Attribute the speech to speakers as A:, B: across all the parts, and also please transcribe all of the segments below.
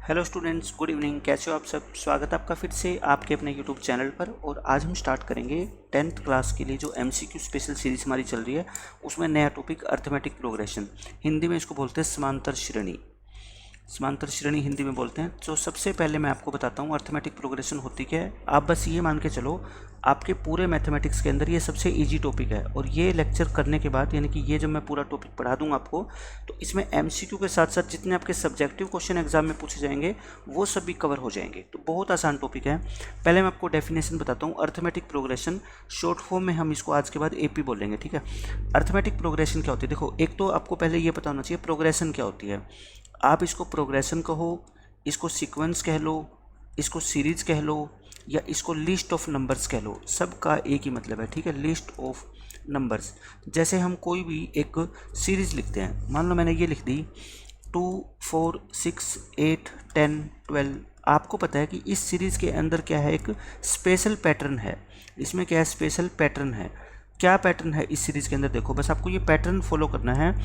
A: Hello students, good evening. कैसे हो आप सब? स्वागत है आपका फिर से आपके अपने यूट्यूब चैनल पर। और आज हम स्टार्ट करेंगे 10th क्लास के लिए जो एमसीक्यू स्पेशल सीरीज हमारी चल रही है, उसमें नया टॉपिक अर्थमेटिक प्रोग्रेशन। हिंदी में इसको बोलते हैं समांतर श्रेणी। समांतर श्रेणी हिंदी में बोलते हैं। तो सबसे पहले मैं आपको बताता हूँ अर्थमेटिक प्रोग्रेशन होती क्या है। आप बस ये मान के चलो, आपके पूरे मैथमेटिक्स के अंदर ये सबसे इजी टॉपिक है। और ये लेक्चर करने के बाद, यानी कि ये जब मैं पूरा टॉपिक पढ़ा दूंगा आपको, तो इसमें एमसीक्यू के साथ साथ जितने आपके सब्जेक्टिव क्वेश्चन एग्जाम में पूछे जाएंगे वो सब भी कवर हो जाएंगे। तो बहुत आसान टॉपिक है। पहले मैं आपको डेफिनेशन बताता हूँ। अर्थमेटिक प्रोग्रेशन शॉर्ट फॉर्म में हम इसको आज के बाद एपी बोलेंगे, ठीक है। अर्थमेटिक प्रोग्रेशन क्या होती है? देखो, एक तो आपको पहले ये पता होना चाहिए प्रोग्रेशन क्या होती है। आप इसको प्रोग्रेशन कहो, इसको सीक्वेंस कह लो, इसको सीरीज कह लो, या इसको लिस्ट ऑफ नंबर्स कह लो, सबका एक ही मतलब है, ठीक है। List of numbers. जैसे हम कोई भी एक सीरीज लिखते हैं, मान लो मैंने ये लिख दी 2, 4, 6, 8, 10, 12। आपको पता है कि इस सीरीज़ के अंदर क्या है, एक स्पेशल पैटर्न है। इसमें क्या है? स्पेशल पैटर्न है। क्या पैटर्न है इस सीरीज़ के अंदर? देखो, बस आपको ये पैटर्न फॉलो करना है।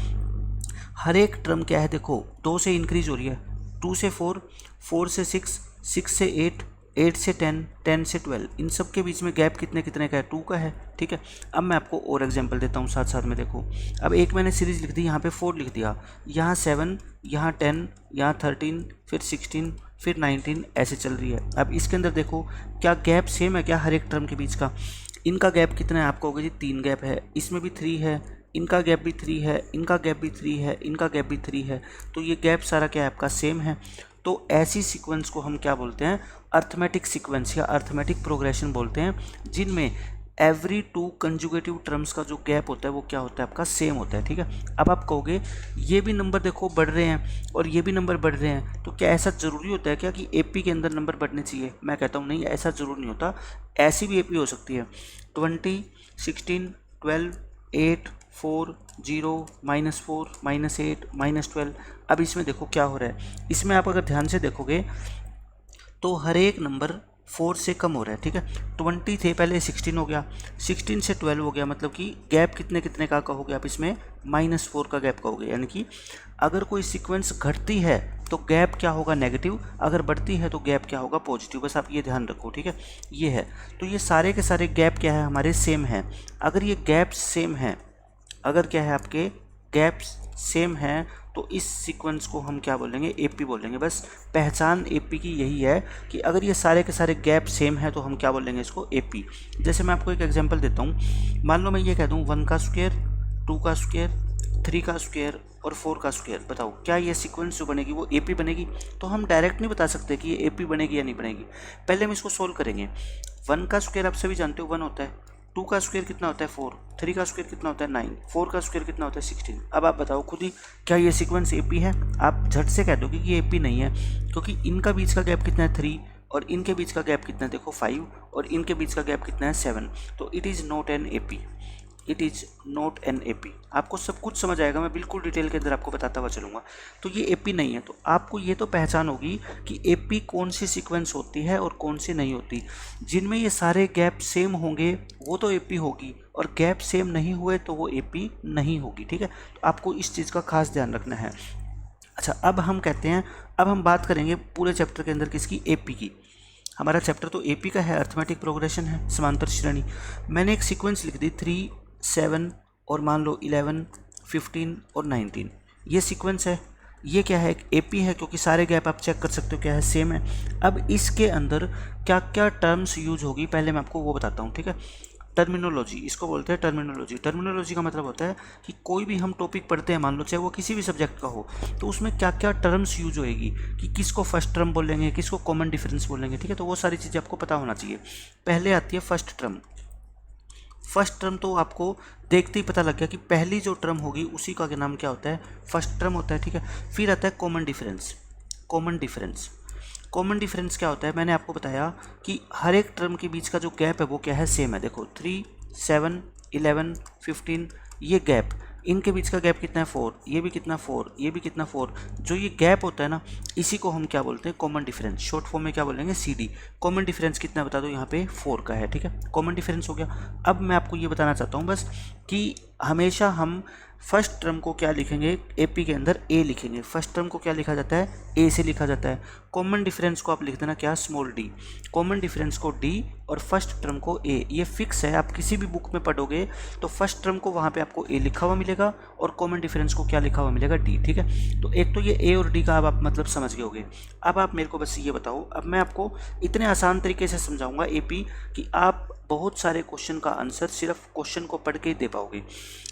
A: हर एक टर्म क्या है, देखो 2 से इंक्रीज हो रही है, 2 से 4, 4 से 6, 6 से 8, 8 से 10, 10 से 12। इन सब के बीच में गैप कितने कितने का है? 2 का है, ठीक है। अब मैं आपको और एग्जांपल देता हूँ साथ साथ में। देखो, अब एक मैंने सीरीज लिख दी, यहाँ पे 4 लिख दिया, यहाँ 7, यहाँ 10, यहाँ 13, फिर 16, फिर 19, ऐसे चल रही है। अब इसके अंदर देखो, क्या गैप सेम है क्या हर एक टर्म के बीच का? इनका गैप कितना है? आप कहोगे जी 3 गैप है, इसमें भी 3 है, इनका गैप भी 3 है, इनका गैप भी 3 है, इनका गैप भी 3 है। तो ये गैप सारा क्या है आपका? सेम है। तो ऐसी सीक्वेंस को हम क्या बोलते हैं? अर्थमेटिक सीक्वेंस या अर्थमेटिक प्रोग्रेशन बोलते हैं, जिनमें एवरी 2 कंजुगेटिव टर्म्स का जो गैप होता है वो क्या होता है आपका? सेम होता है, ठीक है। अब आप कहोगे ये भी नंबर देखो बढ़ रहे हैं और ये भी नंबर बढ़ रहे हैं, तो क्या ऐसा ज़रूरी होता है क्या कि एपी के अंदर नंबर बढ़ने चाहिए? मैं कहता हूँ नहीं, ऐसा ज़रूर नहीं होता। ऐसी भी एपी हो सकती है 20, 16, 12, 8, 4, 0, -4, -8, -12। अब इसमें देखो क्या हो रहा है। इसमें आप अगर ध्यान से देखोगे तो हर एक नंबर 4 से कम हो रहा है, ठीक है। 20 थे पहले, 16 हो गया, 16 से 12 हो गया, मतलब कि गैप कितने कितने का कहोगे आप? इसमें -4 का गैप कहोगे। यानी कि अगर कोई सीक्वेंस घटती है तो गैप क्या होगा? नेगेटिव। अगर बढ़ती है तो गैप क्या होगा? पॉजिटिव। बस आप ये ध्यान रखो, ठीक है। ये है। तो ये सारे के सारे गैप क्या है? हमारे सेम हैं। अगर ये गैप सेम है, अगर क्या है आपके गैप्स सेम हैं, तो इस सीक्वेंस को हम क्या बोलेंगे? एपी बोलेंगे। बस पहचान एपी की यही है कि अगर ये सारे के सारे गैप सेम है तो हम क्या बोलेंगे? इसको एपी। जैसे मैं आपको एक एग्जांपल देता हूँ। मान लो मैं ये कह दूँ 1 का स्क्वायर, 2 का स्क्वायर, 3 का स्क्वायर और 4 का स्क्वायर। बताओ क्या ये सीक्वेंस जो बनेगी वो एपी बनेगी? तो हम डायरेक्ट नहीं बता सकते कि ये एपी बनेगी या नहीं बनेगी। पहले हम इसको सोल्व करेंगे। 1 का स्क्वायर आप सभी जानते हो 1 होता है, 2 का स्क्वायर कितना होता है? 4, 3 का स्क्वायर कितना होता है? 9, 4 का स्क्वायर कितना होता है? 16। अब आप बताओ खुद ही, क्या ये सीक्वेंस एपी है? आप झट से कह दो कि ये एपी नहीं है, क्योंकि इनका बीच का गैप कितना है? 3, और इनके बीच का गैप कितना है? देखो 5, और इनके बीच का गैप कितना है? 7। तो it is not an AP. It is not an AP. आपको सब कुछ समझ आएगा, मैं बिल्कुल डिटेल के अंदर आपको बताता हुआ चलूँगा। तो ये एपी नहीं है। तो आपको ये तो पहचान होगी कि एपी कौन सी सीक्वेंस होती है और कौन सी नहीं होती। जिनमें ये सारे गैप सेम होंगे वो तो एपी होगी, और गैप सेम नहीं हुए तो वो एपी नहीं होगी, ठीक है। तो आपको इस चीज़ का खास ध्यान रखना है। अच्छा, अब हम कहते हैं, अब हम बात करेंगे पूरे चैप्टर के अंदर किसकी? एपी की। हमारा चैप्टर तो एपी का है, अर्थमेटिक प्रोग्रेशन है, समांतर श्रेणी। मैंने एक सीक्वेंस लिख दी 3, 7 और मान लो 11, 15 और 19। ये सीक्वेंस है। ये क्या है? एक एपी है, क्योंकि सारे गैप आप चेक कर सकते हो क्या है? सेम है। अब इसके अंदर क्या क्या टर्म्स यूज होगी पहले मैं आपको वो बताता हूँ, ठीक है। टर्मिनोलॉजी, इसको बोलते हैं टर्मिनोलॉजी। टर्मिनोलॉजी का मतलब होता है कि कोई भी हम टॉपिक पढ़ते हैं, मान लो चाहे वो किसी भी सब्जेक्ट का हो, तो उसमें क्या क्या टर्म्स यूज होएगी, कि किसको फर्स्ट टर्म बोलेंगे, किसको कॉमन डिफरेंस बोलेंगे, ठीक है। तो वो सारी चीज़ें आपको पता होना चाहिए। पहले आती है फर्स्ट टर्म। फर्स्ट टर्म तो आपको देखते ही पता लग गया कि पहली जो टर्म होगी उसी का नाम क्या होता है? फर्स्ट टर्म होता है, ठीक है। फिर आता है common difference. Common difference, common difference क्या होता है? मैंने आपको बताया कि हर एक टर्म के बीच का जो गैप है वो क्या है? सेम है। देखो 3, 7, 11, 15, ये गैप, इनके बीच का गैप कितना है? 4। ये भी कितना? 4। ये भी कितना? 4। जो ये गैप होता है ना, इसी को हम क्या बोलते हैं? Common difference. शॉर्ट फॉर्म में क्या बोलेंगे? सीडी। कॉमन डिफरेंस कितना बता दो? यहाँ पे 4 का है, ठीक है। कॉमन डिफरेंस हो गया। अब मैं आपको ये बताना चाहता हूँ बस कि हमेशा हम फर्स्ट टर्म को क्या लिखेंगे, एपी के अंदर ए लिखेंगे। फर्स्ट टर्म को क्या लिखा जाता है, ए से लिखा जाता है। कॉमन डिफरेंस को आप लिख देना क्या, स्मॉल डी। कॉमन डिफरेंस को डी और फर्स्ट टर्म को ए, ये फिक्स है। आप किसी भी बुक में पढ़ोगे तो फर्स्ट टर्म को वहाँ पे आपको ए लिखा हुआ मिलेगा और कॉमन डिफरेंस को क्या लिखा हुआ मिलेगा, डी। ठीक है, तो एक तो ये ए और डी का अब आप मतलब समझ गए होगे। अब आप मेरे को बस ये बताओ, अब मैं आपको इतने आसान तरीके से समझाऊंगा एपी कि आप बहुत सारे क्वेश्चन का आंसर सिर्फ क्वेश्चन को पढ़ के ही दे पाओगे।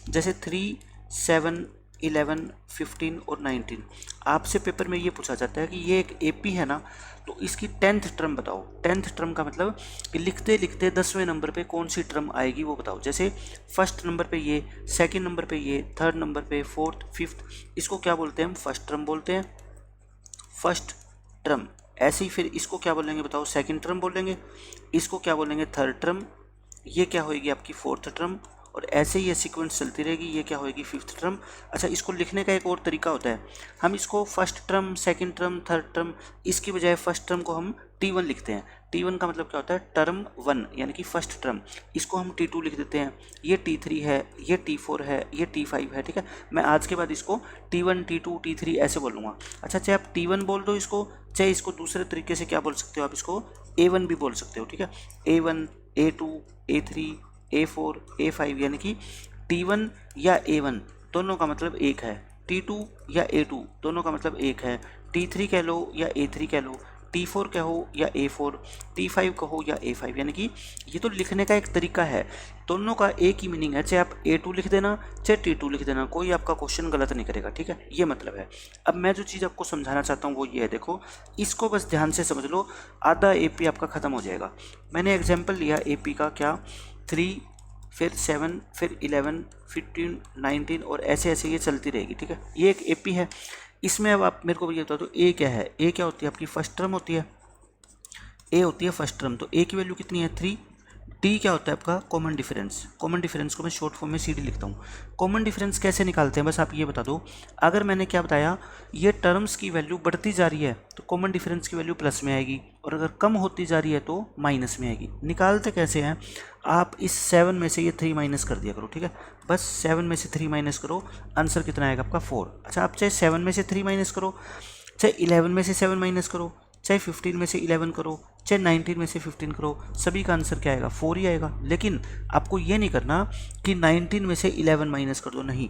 A: जैसे 3, 7, 11, 15 और 19 आपसे पेपर में ये पूछा जाता है कि ये एक एपी है ना, तो इसकी 10th टर्म बताओ। 10th टर्म का मतलब कि लिखते लिखते 10वें नंबर पे कौन सी टर्म आएगी वो बताओ। जैसे फर्स्ट नंबर पे ये, सेकंड नंबर पे ये, थर्ड नंबर पे, फोर्थ, फिफ्थ, इसको क्या बोलते हैं हम, फर्स्ट टर्म बोलते हैं, फर्स्ट टर्म। ऐसे ही फिर इसको क्या बोलेंगे बताओ, सेकंड टर्म बोलेंगे। इसको क्या बोलेंगे, थर्ड टर्म। ये क्या होएगी आपकी फोर्थ टर्म, और ऐसे ही ये सीक्वेंस चलती रहेगी। ये क्या होएगी, फिफ्थ टर्म। अच्छा, इसको लिखने का एक और तरीका होता है, हम इसको first term, second term, third term, इसकी बजाय फर्स्ट टर्म को हम T1 लिखते हैं। T1 का मतलब क्या होता है, टर्म 1 यानी कि फर्स्ट टर्म। इसको हम T2 लिख देते हैं। ये T3 है, ये T4 है, ये T5 है। ठीक है, मैं आज के बाद इसको T1, T2, T3 ऐसे बोलूँगा। अच्छा, चाहे आप T1 बोल दो इसको, चाहे इसको दूसरे तरीके से क्या बोल सकते हो आप, इसको A1 भी बोल सकते हो। ठीक है, A1, A2, A3, A4, A5 यानी कि T1 या A1 दोनों का मतलब एक है, T2 या A2 दोनों का मतलब एक है, T3 कह लो या A3 कह लो, T4 कहो या A4, T5 कहो या A5। यानी कि ये तो लिखने का एक तरीका है, दोनों का एक ही मीनिंग है। चाहे आप A2 लिख देना, चाहे T2 लिख देना, कोई आपका क्वेश्चन गलत नहीं करेगा। ठीक है, ये मतलब है। अब मैं जो चीज़ आपको समझाना चाहता हूँ वो ये है, देखो इसको बस ध्यान से समझ लो, आधा AP आपका ख़त्म हो जाएगा। मैंने एग्जाम्पल लिया AP का, क्या 3, फिर 7, फिर 11, 15, 19 और ऐसे ऐसे ये चलती रहेगी। ठीक है, ये एक AP है। इसमें अब आप मेरे को ये बता दो, ए क्या है, ए क्या होती है आपकी, फर्स्ट टर्म होती है। ए होती है फर्स्ट टर्म, तो ए की वैल्यू कितनी है, 3। टी क्या होता है आपका, कॉमन डिफरेंस। कॉमन डिफरेंस को मैं शॉर्ट फॉर्म में CD लिखता हूँ। कॉमन डिफरेंस कैसे निकालते हैं, बस आप ये बता दो। अगर मैंने क्या बताया, ये टर्म्स की वैल्यू बढ़ती जा रही है तो कॉमन डिफरेंस की वैल्यू प्लस में आएगी, और अगर कम होती जा रही है तो माइनस में आएगी। निकालते कैसे हैं, आप इस 7 में से ये 3 माइनस कर दिया करो। ठीक है, बस 7 में से 3 माइनस करो, आंसर कितना आएगा आपका 4। अच्छा, आप चाहे 7 में से 3 माइनस करो, चाहे 11 में से 7 माइनस करो, चाहे 15 में से 11 करो, चाहे 19 में से 15 करो, सभी का आंसर क्या आएगा, 4 ही आएगा। लेकिन आपको ये नहीं करना कि 19 में से 11 माइनस कर दो, नहीं।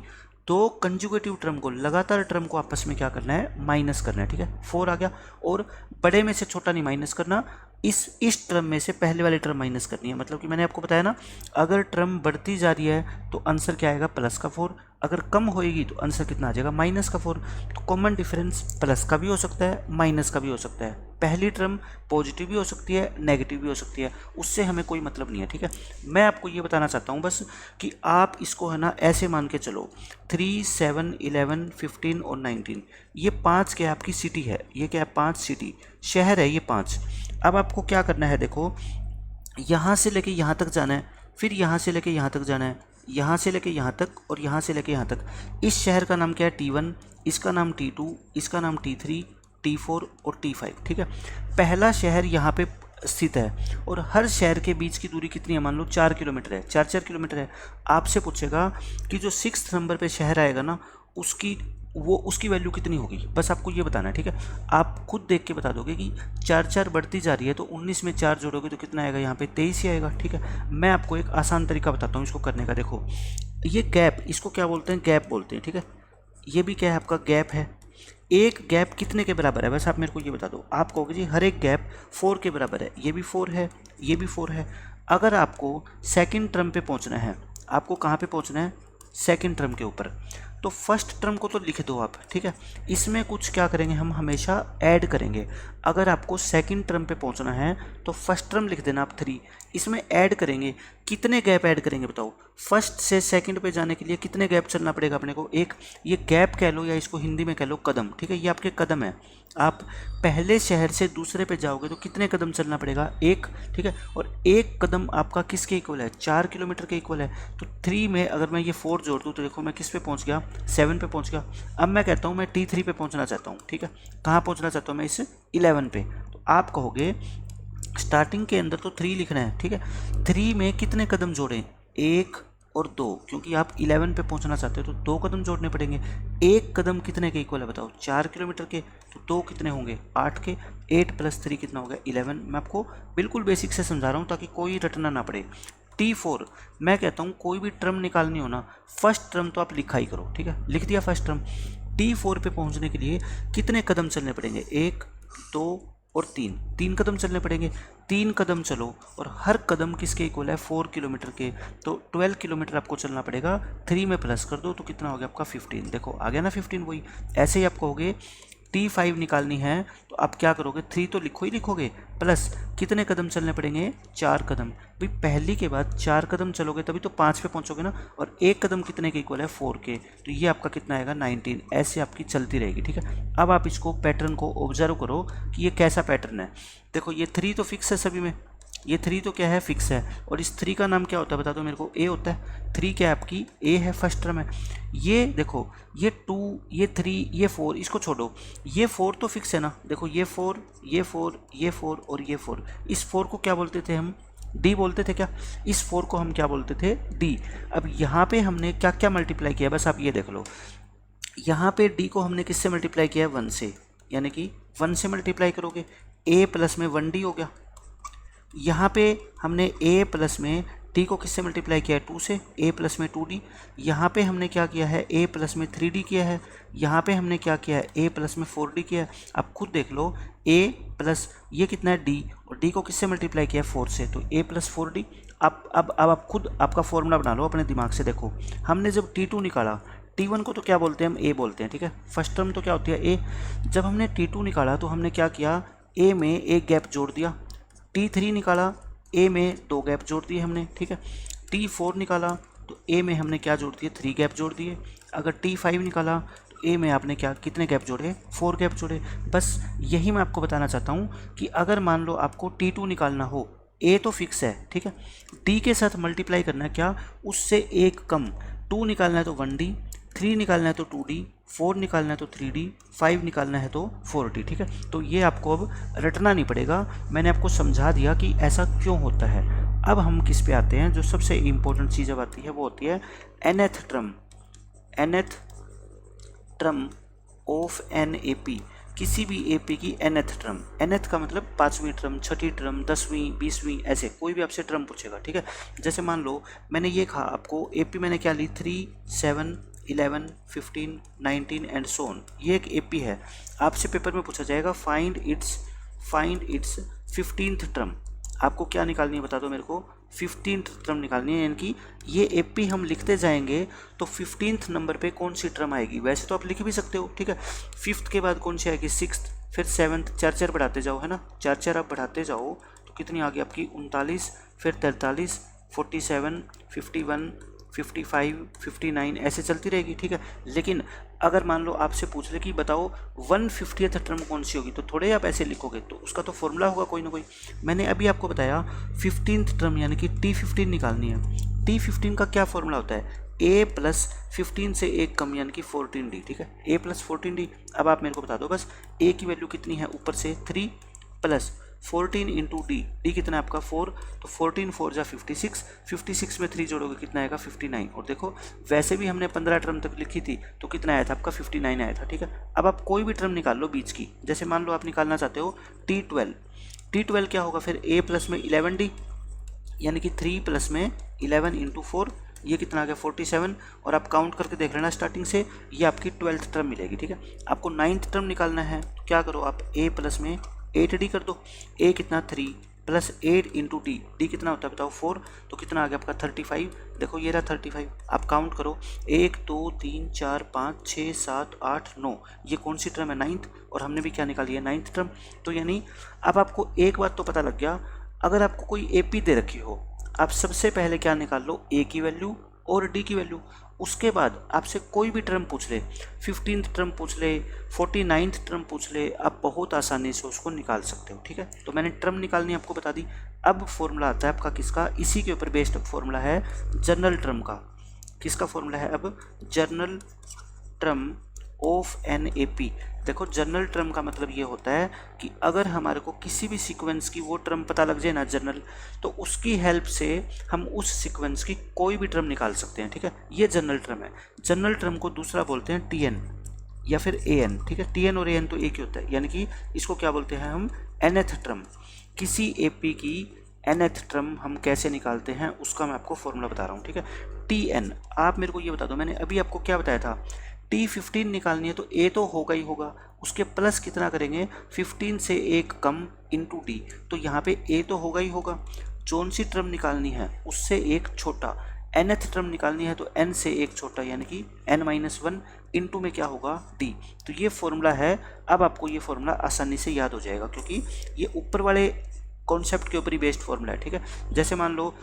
A: तो कंजुगेटिव टर्म को, लगातार टर्म को आपस में क्या करना है, माइनस करना है। ठीक है, 4 आ गया, और बड़े में से छोटा नहीं माइनस करना, इस टर्म में से पहले वाली टर्म माइनस करनी है। मतलब कि मैंने आपको बताया ना, अगर टर्म बढ़ती जा रही है तो आंसर क्या आएगा, प्लस का 4। अगर कम होएगी तो आंसर कितना आ जाएगा, माइनस का 4। तो कॉमन डिफरेंस प्लस का भी हो सकता है, माइनस का भी हो सकता है। पहली टर्म पॉजिटिव भी हो सकती है, नेगेटिव भी हो सकती है, उससे हमें कोई मतलब नहीं है। ठीक है, मैं आपको ये बताना चाहता हूँ बस कि आप इसको है ना ऐसे मान के चलो, 3, 7, 11, 15 और 19, ये 5 क्या है आपकी सिटी है, ये क्या है 5 सिटी, शहर है ये 5। अब आपको क्या करना है, देखो यहाँ से लेके यहाँ तक जाना है, फिर यहाँ से लेके यहाँ तक जाना है, यहाँ से लेके यहाँ तक, और यहाँ से लेके यहाँ तक। इस शहर का नाम क्या है, T1, इसका नाम T2, इसका नाम T3, T4 और T5। ठीक है, पहला शहर यहाँ पे स्थित है, और हर शहर के बीच की दूरी कितनी है, मान लो 4 किलोमीटर है, 4 किलोमीटर है। आपसे पूछेगा कि जो 6th नंबर पे शहर आएगा ना, उसकी वैल्यू कितनी होगी, बस आपको ये बताना है। ठीक है, आप खुद देख के बता दोगे कि 4 बढ़ती जा रही है, तो 19 में 4 जोड़ोगे तो कितना आएगा, यहाँ पे 23 ही आएगा। ठीक है, मैं आपको एक आसान तरीका बताता हूँ इसको करने का। देखो ये गैप, इसको क्या बोलते हैं, गैप बोलते हैं। ठीक है, ये भी क्या है आपका, गैप है। एक गैप कितने के बराबर है, बस आप मेरे को ये बता दो। आप कहोगे जी हर एक गैप 4 के बराबर है, ये भी 4 है, ये भी 4 है। अगर आपको सेकंड टर्म पे पहुंचना है, आपको कहाँ पे पहुंचना है, सेकंड टर्म के ऊपर, तो फर्स्ट टर्म को तो लिख दो आप। ठीक है, इसमें कुछ क्या करेंगे, हम हमेशा ऐड करेंगे। अगर आपको सेकंड टर्म पे पहुंचना है तो फर्स्ट टर्म लिख देना आप 3, इसमें ऐड करेंगे। कितने गैप ऐड करेंगे बताओ, फर्स्ट से सेकंड पे जाने के लिए कितने गैप चलना पड़ेगा अपने को, एक। ये गैप कह लो या इसको हिंदी में कह लो कदम। ठीक है, ये आपके कदम है। आप पहले शहर से दूसरे पे जाओगे तो कितने कदम चलना पड़ेगा, 1। ठीक है, और एक कदम आपका किसके इक्वल है, 4 किलोमीटर के इक्वल है। तो 3 में अगर मैं ये 4 जोड़ दूँ तो देखो मैं किस पे पहुँच गया, 7 पे पहुँच गया। अब मैं कहता हूँ मैं T3 पे पहुँचना चाहता हूँ। ठीक है, कहाँ पहुँचना चाहता हूँ मैं, इस 11 पे। तो आप कहोगे स्टार्टिंग के अंदर तो 3 लिखना है। ठीक है, 3 में कितने कदम जोड़ें, 1, और 2, क्योंकि आप 11 पे पहुंचना चाहते हो तो 2 कदम जोड़ने पड़ेंगे। एक कदम कितने के इक्वल है बताओ, 4 किलोमीटर के, तो 2 कितने होंगे 8 के, 8 + 3 कितना होगा 11। मैं आपको बिल्कुल बेसिक से समझा रहा हूँ ताकि कोई रटना ना पड़े। T4 मैं कहता हूँ कोई भी टर्म निकालनी हो ना, फर्स्ट टर्म तो आप लिखा ही करो, ठीक है, लिख दिया फर्स्ट टर्म। T4 पे पहुँचने के लिए कितने कदम चलने पड़ेंगे, 1 2 और 3 कदम चलने पड़ेंगे। 3 कदम चलो और हर कदम किसके इक्वल है 4 किलोमीटर के, तो 12 किलोमीटर आपको चलना पड़ेगा। 3 में प्लस कर दो तो कितना हो गया आपका 15। देखो आ गया ना 15, वही ऐसे ही आप कहोगे T5 निकालनी है तो आप क्या करोगे, 3 तो लिखो ही लिखोगे, प्लस कितने कदम चलने पड़ेंगे 4 कदम। भाई पहली के बाद 4 कदम चलोगे तभी तो 5 पे पहुंचोगे ना, और एक कदम कितने के इक्वल है 4 के, तो ये आपका कितना आएगा 19। ऐसे आपकी चलती रहेगी, ठीक है। अब आप इसको पैटर्न को ऑब्जर्व करो कि ये कैसा पैटर्न है। देखो ये 3 तो फिक्स है सभी में, ये 3 तो क्या है फिक्स है, और इस 3 का नाम क्या होता है बता दो मेरे को, ए होता है। 3 क्या है आपकी ए है, फर्स्ट टर्म है। ये देखो ये 2 ये 3 ये 4, इसको छोड़ो, ये 4 तो फिक्स है ना, देखो ये 4 ये 4 ये 4 और ये 4, इस 4 को क्या बोलते थे हम, डी बोलते थे क्या, इस 4 को हम क्या बोलते थे डी। अब यहाँ पे हमने क्या क्या मल्टीप्लाई किया, बस आप ये देख लो, यहाँ पे डी को हमने किससे मल्टीप्लाई किया है 1 से, यानी कि 1 से मल्टीप्लाई करोगे, ए प्लस में 1D हो गया। यहाँ पे हमने a प्लस में t को किससे मल्टीप्लाई किया है 2 से, a प्लस में 2d। यहाँ पे हमने क्या किया है a प्लस में 3d किया है। यहाँ पे हमने क्या किया है a प्लस में 4d किया है। आप खुद देख लो a प्लस ये कितना है d, और d को किससे मल्टीप्लाई किया है 4 से, तो a प्लस 4d। अब आप खुद आपका फॉर्मूला बना लो अपने दिमाग से। देखो हमने जब T2 निकाला, T1 को तो क्या बोलते हैं हम a बोलते हैं, ठीक है, फर्स्ट टर्म तो क्या होती है a। जब हमने T2 निकाला तो हमने क्या किया, a में एक गैप जोड़ दिया। T3 निकाला, ए में 2 गैप जोड़ दिए हमने, ठीक है। T4 निकाला तो ए में हमने क्या जोड़ दिए 3 गैप जोड़ दिए। अगर T5 निकाला तो ए में आपने क्या कितने गैप जोड़े 4 गैप जोड़े। बस यही मैं आपको बताना चाहता हूँ कि अगर मान लो आपको T2 निकालना हो, ए तो फिक्स है, ठीक है, डी के साथ मल्टीप्लाई करना है क्या, उससे एक कम, 2 निकालना है तो 1D, 3 निकालना है तो 2D, 4 निकालना है तो 3D, 5 निकालना है तो 4D, ठीक है। तो ये आपको अब रटना नहीं पड़ेगा, मैंने आपको समझा दिया कि ऐसा क्यों होता है। अब हम किस पे आते हैं, जो सबसे इम्पोर्टेंट चीज़ अब आती है वो होती है nth term, nth term of N A P, किसी भी AP की nth टर्म। nth का मतलब 5वीं टर्म, 6ठी टर्म, 10वीं, 20वीं, ऐसे कोई भी आपसे टर्म पूछेगा, ठीक है। जैसे मान लो मैंने ये कहा आपको AP मैंने क्या ली 3, 7, 11, 15, 19 एंड सो ऑन, ये एक AP है। आपसे पेपर में पूछा जाएगा फाइंड इट्स 15th टर्म। आपको क्या निकालनी है बता दो मेरे को, 15th टर्म निकालनी है, यानी कि ये AP हम लिखते जाएंगे तो 15th नंबर पे कौन सी टर्म आएगी। वैसे तो आप लिख भी सकते हो, ठीक है, 5th के बाद कौन सी आएगी 6th, फिर 7th, 4 बढ़ाते जाओ, है ना, 4 आप बढ़ाते जाओ तो कितनी आ गई आपकी 39, फिर 43, 47, 51, 55, 59, ऐसे चलती रहेगी, ठीक है। लेकिन अगर मान लो आपसे पूछ ले कि बताओ 150th टर्म कौन सी होगी, तो थोड़े आप ऐसे लिखोगे, तो उसका तो फॉर्मूला होगा कोई ना कोई। मैंने अभी आपको बताया 15th टर्म यानी कि T15 निकालनी है। T15 का क्या फॉर्मूला होता है, a प्लस 15 से एक कम यानी कि 14D, ठीक है, a प्लस 14D। अब आप मेरे को बता दो बस a की वैल्यू कितनी है, ऊपर से 3 प्लस 14 इंटू डी कितना है आपका 4, तो 14 4 जा 56, 56 में 3 जोड़ोगे कितना आएगा 59। और देखो वैसे भी हमने 15 टर्म तक लिखी थी तो कितना आया था आपका 59 आया था, ठीक है। अब आप कोई भी टर्म निकाल लो बीच की, जैसे मान लो आप निकालना चाहते हो T12 क्या होगा फिर a प्लस में 11D, यानी कि 3 प्लस में 11 इंटू 4, ये कितना आ गया 47। और आप काउंट करके देख लेना स्टार्टिंग से, ये आपकी 12th टर्म मिलेगी, ठीक है। आपको 9th टर्म निकालना है तो क्या करो आप a प्लस में 8D कर दो, a कितना 3 प्लस 8 इंटू डी कितना होता है बताओ 4, तो कितना आ गया आपका 35। देखो ये रहा 35, आप काउंट करो 1 2 3 4 5 6 7 8 9, ये कौन सी टर्म है 9th, और हमने भी क्या निकाली है 9th टर्म। तो यानी अब आपको एक बात तो पता लग गया, अगर आपको कोई AP दे रखी हो, आप सबसे पहले क्या निकाल लो A की वैल्यू और D की वैल्यू। उसके बाद आपसे कोई भी टर्म पूछ ले, 15th टर्म पूछ ले, 49th टर्म पूछ ले, आप बहुत आसानी से उसको निकाल सकते हो, ठीक है। तो मैंने टर्म निकालनी आपको बता दी। अब फॉर्मूला आता है आपका किसका, इसी के ऊपर बेस्ड फॉर्मूला है जर्नल टर्म का। किसका फॉर्मूला है अब, general term of N A P. देखो जनरल टर्म का मतलब ये होता है कि अगर हमारे को किसी भी सीक्वेंस की वो टर्म पता लग जाए ना जनरल, तो उसकी हेल्प से हम उस सीक्वेंस की कोई भी टर्म निकाल सकते हैं, ठीक है। ये जनरल टर्म है। जनरल टर्म को दूसरा बोलते हैं टी एन या फिर ए एन, ठीक है। टी एन और ए एन तो एक ही होता है, यानी कि इसको क्या बोलते हैं हम, nth टर्म। किसी ए पी की nth टर्म हम कैसे निकालते हैं उसका मैं आपको फॉर्मूला बता रहा हूँ, ठीक है। टी एन, आप मेरे को ये बता दो, मैंने अभी आपको क्या बताया था, T15 निकालनी है तो A तो होगा ही होगा, उसके प्लस कितना करेंगे, 15 से एक कम इंटू डी, तो यहाँ पे A तो होगा ही होगा। कौन सी टर्म निकालनी है, उससे एक छोटा। nth टर्म निकालनी है तो n से एक छोटा, यानी कि n-1 इंटू में क्या होगा, d। तो ये फॉर्मूला है। अब आपको ये फॉर्मूला आसानी से याद हो जाएगा क्योंकि ये ऊपर वाले कॉन्सेप्ट के ऊपर ही बेस्ड फॉर्मूला है, ठीक है। जैसे मान लो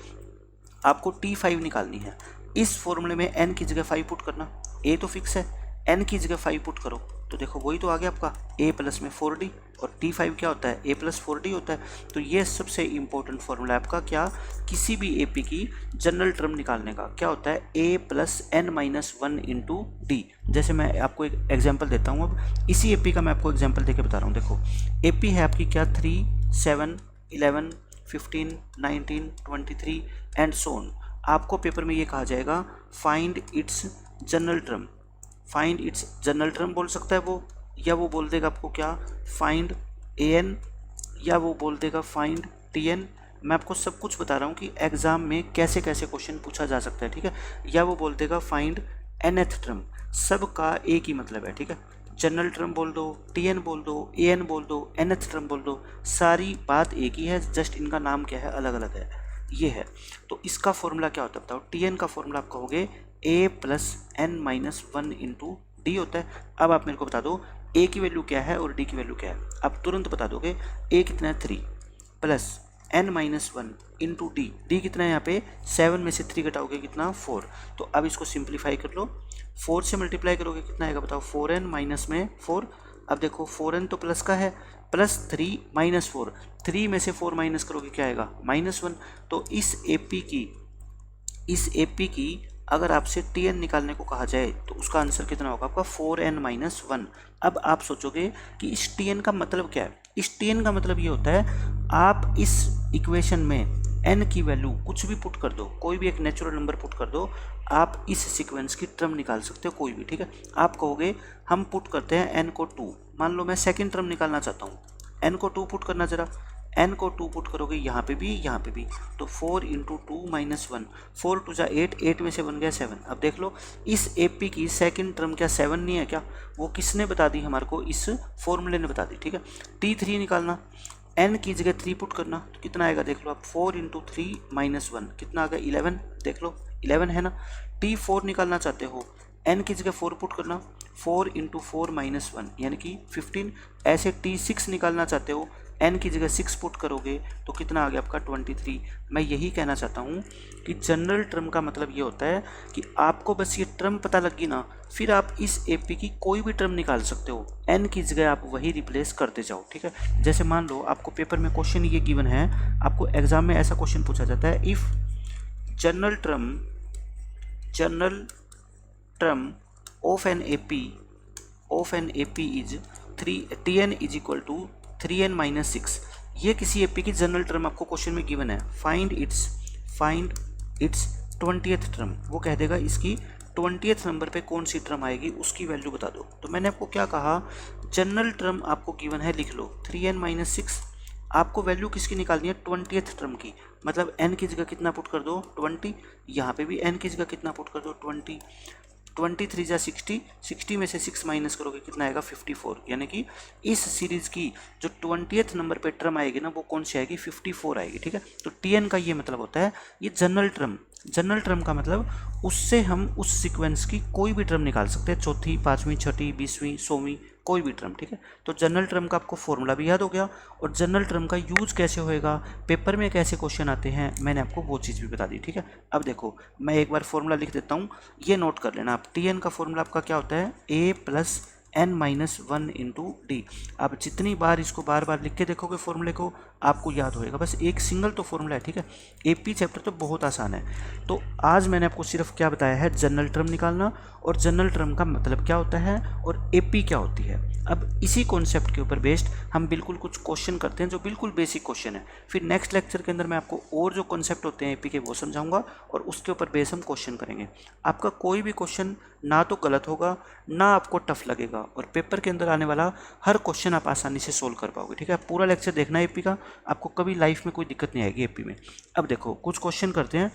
A: आपको T5 निकालनी है, इस फॉर्मूले में n की जगह 5 पुट करना, a तो फिक्स है, n की जगह 5 पुट करो तो देखो वही तो आ गया आपका a प्लस में 4d, और T5 क्या होता है, a प्लस 4d होता है। तो ये सबसे इंपॉर्टेंट फॉर्मूला है आपका, क्या, किसी भी AP की जनरल टर्म निकालने का क्या होता है, a plus n-1 into D. जैसे मैं आपको एक एग्जाम्पल देता हूँ, अब इसी AP का मैं आपको एग्जाम्पल देके बता रहा हूँ। देखो AP है आपकी क्या, 3, 7, 11, 15, 19, 23 एंड सो ऑन। आपको पेपर में ये कहा जाएगा find its general term, find its general term बोल सकता है वो, या वो बोल देगा आपको क्या, फाइंड an, या वो बोल देगा फाइंड tn। मैं आपको सब कुछ बता रहा हूँ कि एग्जाम में कैसे कैसे क्वेश्चन पूछा जा सकता है, ठीक है। या वो बोल देगा फाइंड nth टर्म, सब का एक ही मतलब है, ठीक है। जनरल टर्म बोल दो, tn बोल दो, an बोल दो, nth टर्म बोल दो, सारी बात एक ही है, जस्ट इनका नाम क्या है, अलग अलग है, ये है। तो इसका फॉर्मूला क्या होता है बताओ, tn का फॉर्मूला आप कहोगे a plus n-1 into D होता है। अब आप मेरे को बता दो a की वैल्यू क्या है और d की वैल्यू क्या है, आप तुरंत बता दोगे। a कितना है 3 plus n-1 into D, D कितना है यहाँ पे 7 में से 3 घटाओगे कितना 4। तो अब इसको सिंप्लीफाई कर लो, 4 से मल्टीप्लाई करोगे कितना आएगा बताओ, 4n माइनस में 4। अब देखो 4n तो प्लस का है, प्लस 3 माइनस 4, 3 में से 4 माइनस करोगे क्या आएगा, -1। तो इस AP की अगर आपसे tn निकालने को कहा जाए तो उसका आंसर कितना होगा आपका 4n-1। अब आप सोचोगे कि इस tn का मतलब क्या है, इस tn का मतलब ये होता है आप इस इक्वेशन में n की वैल्यू कुछ भी पुट कर दो, कोई भी एक नेचुरल नंबर पुट कर दो, आप इस सीक्वेंस की टर्म निकाल सकते हो कोई भी, ठीक है। आप कहोगे हम पुट करते हैं n को 2, मान लो मैं सेकेंड टर्म निकालना चाहता हूँ, n को 2 पुट करना जरा, n को 2 पुट करोगे यहाँ पे भी यहाँ पे भी, तो 4 इंटू 2 माइनस 1, 4 2 जा 8, 8 में से बन गया 7। अब देख लो इस AP की सेकंड टर्म क्या 7 नहीं है क्या, वो किसने बता दी हमारे को, इस फॉर्मूले ने बता दी, ठीक है। T3 निकालना, n की जगह 3 पुट करना तो कितना आएगा देख लो आप, 4 इंटू 3 माइनस 1 कितना आ गया 11, देख लो 11 है ना। T4 निकालना चाहते हो, n की जगह 4 पुट करना, 4 इंटू 4 माइनस 1 यानी कि 15। ऐसे T6 निकालना चाहते हो, n की जगह 6 पुट करोगे तो कितना आ गया आपका 23। मैं यही कहना चाहता हूँ कि जनरल टर्म का मतलब ये होता है कि आपको बस ये टर्म पता लगी ना, फिर आप इस AP की कोई भी टर्म निकाल सकते हो, n की जगह आप वही रिप्लेस करते जाओ, ठीक है। जैसे मान लो आपको पेपर में क्वेश्चन ये गिवन है, आपको एग्जाम में ऐसा क्वेश्चन पूछा जाता है, if general term of N AP is tn is equal to 3n-6, ये किसी AP की जनरल टर्म आपको क्वेश्चन में गिवन है। फाइंड इट्स 20th टर्म, वो कह देगा इसकी 20th नंबर पे कौन सी टर्म आएगी उसकी वैल्यू बता दो। तो मैंने आपको क्या कहा, जनरल टर्म आपको गिवन है, लिख लो 3n-6, आपको वैल्यू किसकी निकालनी है 20th टर्म की, मतलब n की जगह कितना पुट कर दो 20, यहाँ पे भी n की जगह कितना पुट कर दो 20, 23 जा 60, 60 में से 6 माइनस करोगे कितना आएगा 54, यानी कि इस सीरीज़ की जो 20th नंबर पे टर्म आएगी ना वो कौन सी आएगी 54 आएगी, ठीक है। तो tn का ये मतलब होता है, ये जनरल टर्म का मतलब उससे हम उस सीक्वेंस की कोई भी टर्म निकाल सकते हैं, चौथी, पाँचवीं, छठी, 20वीं, 100वीं, कोई भी टर्म, ठीक है। तो जनरल टर्म का आपको फॉर्मूला भी याद हो गया, और जनरल टर्म का यूज कैसे होएगा, पेपर में कैसे क्वेश्चन आते हैं, मैंने आपको वो चीज़ भी बता दी, ठीक है। अब देखो मैं एक बार फॉर्मूला लिख देता हूँ, ये नोट कर लेना आप। tn का फॉर्मूला आपका क्या होता है, a plus n-1 into D. आप जितनी बार इसको बार बार लिख के देखोगे फॉर्मूले को, आपको याद होएगा। बस एक सिंगल तो फॉर्मूला है, ठीक है। एपी चैप्टर तो बहुत आसान है। तो आज मैंने आपको सिर्फ क्या बताया है, जनरल टर्म निकालना और जनरल टर्म का मतलब क्या होता है और एपी क्या होती है। अब इसी कॉन्सेप्ट के ऊपर बेस्ड हम बिल्कुल कुछ क्वेश्चन करते हैं जो बिल्कुल बेसिक क्वेश्चन है। फिर नेक्स्ट लेक्चर के अंदर मैं आपको और जो कॉन्सेप्ट होते हैं एपी के वो समझाऊंगा और उसके ऊपर बेस हम क्वेश्चन करेंगे। आपका कोई भी क्वेश्चन ना तो गलत होगा ना आपको टफ लगेगा और पेपर के अंदर आने वाला हर क्वेश्चन आप आसानी से सोल्व कर पाओगे, ठीक है। पूरा लेक्चर देखना है एपी का, आपको कभी लाइफ में कोई दिक्कत नहीं आएगी एपी में। अब देखो कुछ क्वेश्चन करते हैं,